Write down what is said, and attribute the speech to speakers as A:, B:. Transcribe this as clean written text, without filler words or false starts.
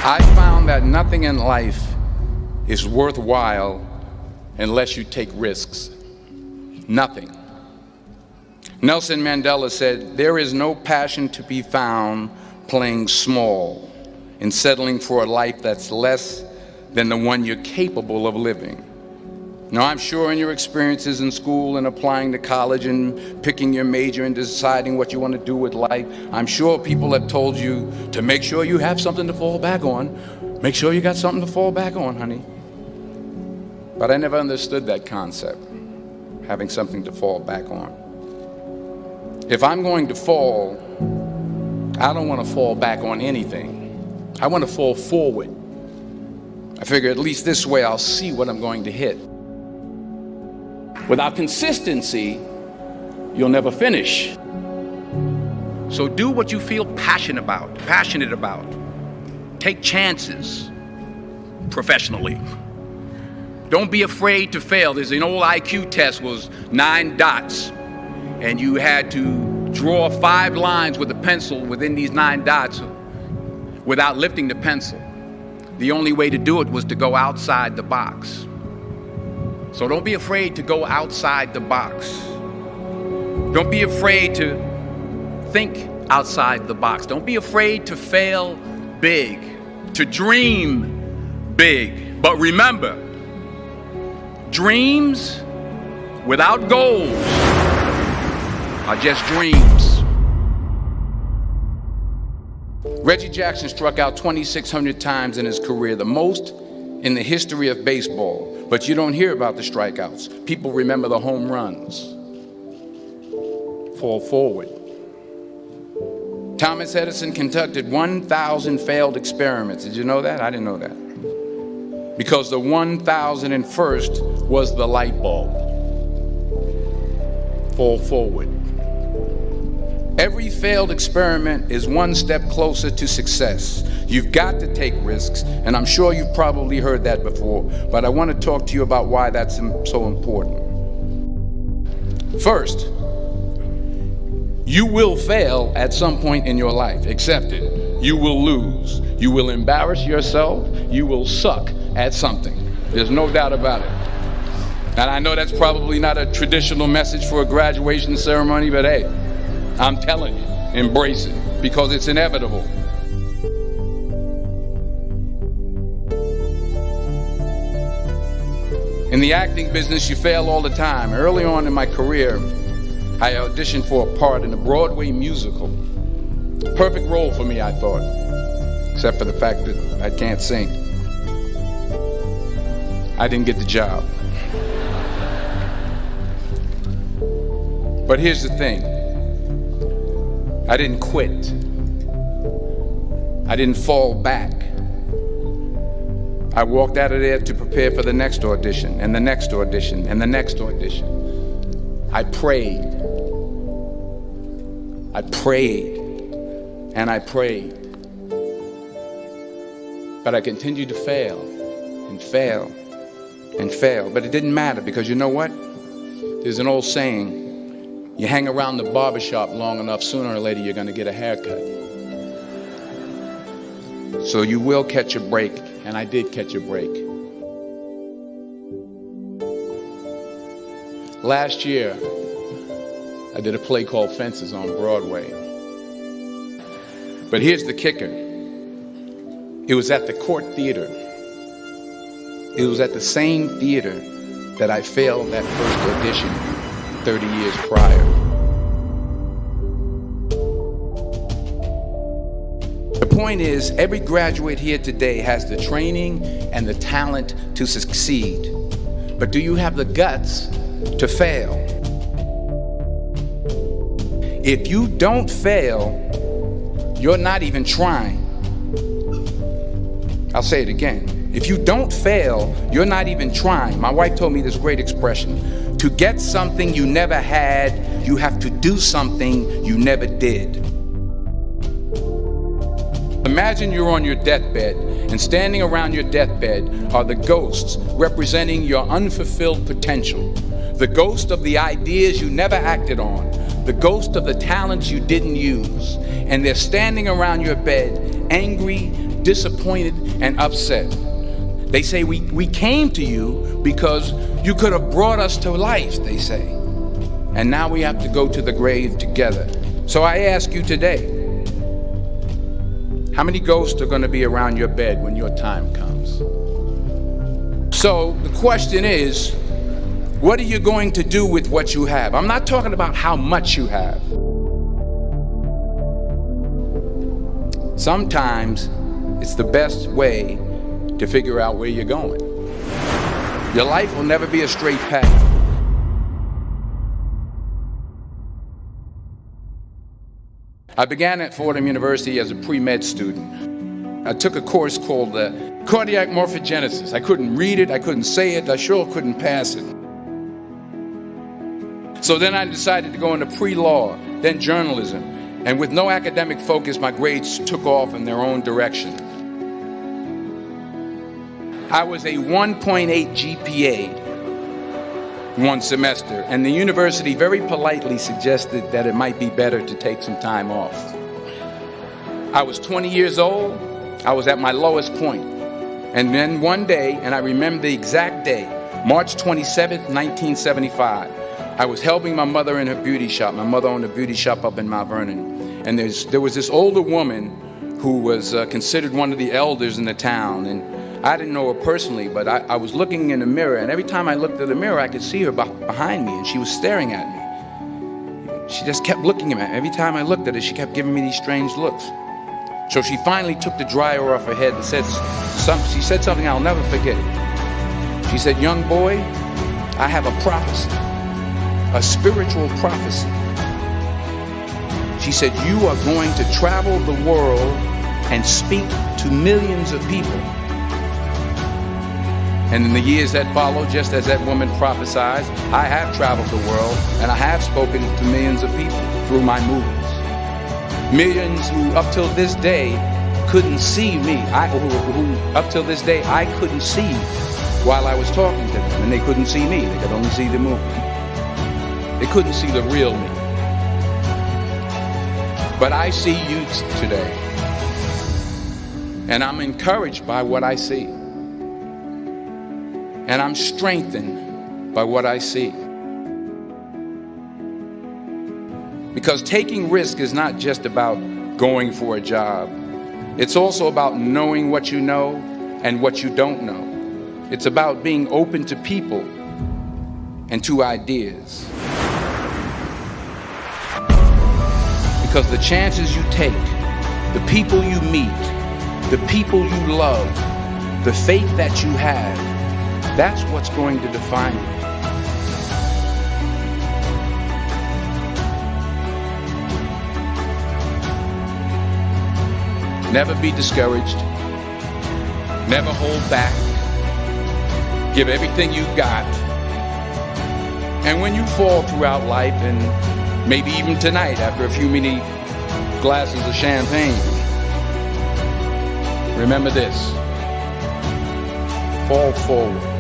A: I found that nothing in life is worthwhile unless you take risks. Nothing. Nelson Mandela said, "There is no passion to be found playing small and settling for a life that's less than the one you're capable of living." Now, I'm sure in your experiences in school and applying to college and picking your major and deciding what you want to do with life, I'm sure people have told you to make sure you have something to fall back on. Make sure you got something to fall back on, honey. But I never understood that concept, having something to fall back on. If I'm going to fall, I don't want to fall back on anything. I want to fall forward. I figure at least this way I'll see what I'm going to hit. Without consistency, you'll never finish. So do what you feel passionate about. Take chances professionally. Don't be afraid to fail. There's an old IQ test, was 9 dots, and you had to draw 5 lines with a pencil within these 9 dots without lifting the pencil. The only way to do it was to go outside the box. So don't be afraid to go outside the box. Don't be afraid to think outside the box. Don't be afraid to fail big, to dream big. But remember, dreams without goals are just dreams. Reggie Jackson struck out 2,600 times in his career, the most in the history of baseball. But you don't hear about the strikeouts. People remember the home runs. Fall forward. Thomas Edison conducted 1,000 failed experiments. Did you know that? I didn't know that. Because the 1,001st was the light bulb. Fall forward. Every failed experiment is one step closer to success. You've got to take risks, and I'm sure you've probably heard that before, but I want to talk to you about why that's so important. First, you will fail at some point in your life. Accept it. You will lose. You will embarrass yourself. You will suck at something. There's no doubt about it. And I know that's probably not a traditional message for a graduation ceremony, but hey, I'm telling you, embrace it, because it's inevitable. In the acting business, you fail all the time. Early on in my career, I auditioned for a part in a Broadway musical. Perfect role for me, I thought, except for the fact that I can't sing. I didn't get the job. But here's the thing. I didn't quit. I didn't fall back. I walked out of there to prepare for the next audition, and the next audition, and the next audition. I prayed. I prayed, and I prayed. But I continued to fail, and fail, and fail. But it didn't matter, because you know what? There's an old saying, you hang around the barbershop long enough, sooner or later you're going to get a haircut. So you will catch a break, and I did catch a break. Last year, I did a play called Fences on Broadway. But here's the kicker. It was at the Court Theater. It was at the same theater that I failed that first audition 30 years prior. The point is, every graduate here today has the training and the talent to succeed. But do you have the guts to fail? If you don't fail, you're not even trying. I'll say it again. If you don't fail, you're not even trying. My wife told me this great expression. To get something you never had, you have to do something you never did. Imagine you're on your deathbed, and standing around your deathbed are the ghosts representing your unfulfilled potential. The ghost of the ideas you never acted on. The ghost of the talents you didn't use. And they're standing around your bed, angry, disappointed and upset. They say, we came to you because you could have brought us to life, they say. And now we have to go to the grave together. So I ask you today, how many ghosts are going to be around your bed when your time comes? So the question is, what are you going to do with what you have? I'm not talking about how much you have. Sometimes it's the best way to figure out where you're going. Your life will never be a straight path. I began at Fordham University as a pre-med student. I took a course called cardiac morphogenesis. I couldn't read it, I couldn't say it, I sure couldn't pass it. So then I decided to go into pre-law, then journalism. And with no academic focus, my grades took off in their own direction. I was a 1.8 GPA one semester, and the university very politely suggested that it might be better to take some time off. I was 20 years old. I was at my lowest point. And then one day, and I remember the exact day, March 27th, 1975, I was helping my mother in her beauty shop. My mother owned a beauty shop up in Mount Vernon. And there was this older woman who was considered one of the elders in the town. And I didn't know her personally, but I was looking in the mirror, and every time I looked at the mirror, I could see her behind me, and she was staring at me. She just kept looking at me. Every time I looked at her, she kept giving me these strange looks. So she finally took the dryer off her head and she said something I'll never forget. She said, "Young boy, I have a prophecy, a spiritual prophecy." She said, "You are going to travel the world and speak to millions of people." And in the years that followed, just as that woman prophesied, I have traveled the world and I have spoken to millions of people through my movies. Millions who up till this day couldn't see me. Who up till this day I couldn't see while I was talking to them, and they couldn't see me. They could only see the movie. They couldn't see the real me. But I see you today, and I'm encouraged by what I see. And I'm strengthened by what I see. Because taking risk is not just about going for a job. It's also about knowing what you know and what you don't know. It's about being open to people and to ideas. Because the chances you take, the people you meet, the people you love, the faith that you have, that's what's going to define you. Never be discouraged. Never hold back. Give everything you got. And when you fall throughout life, and maybe even tonight after a few many glasses of champagne, remember this: fall forward.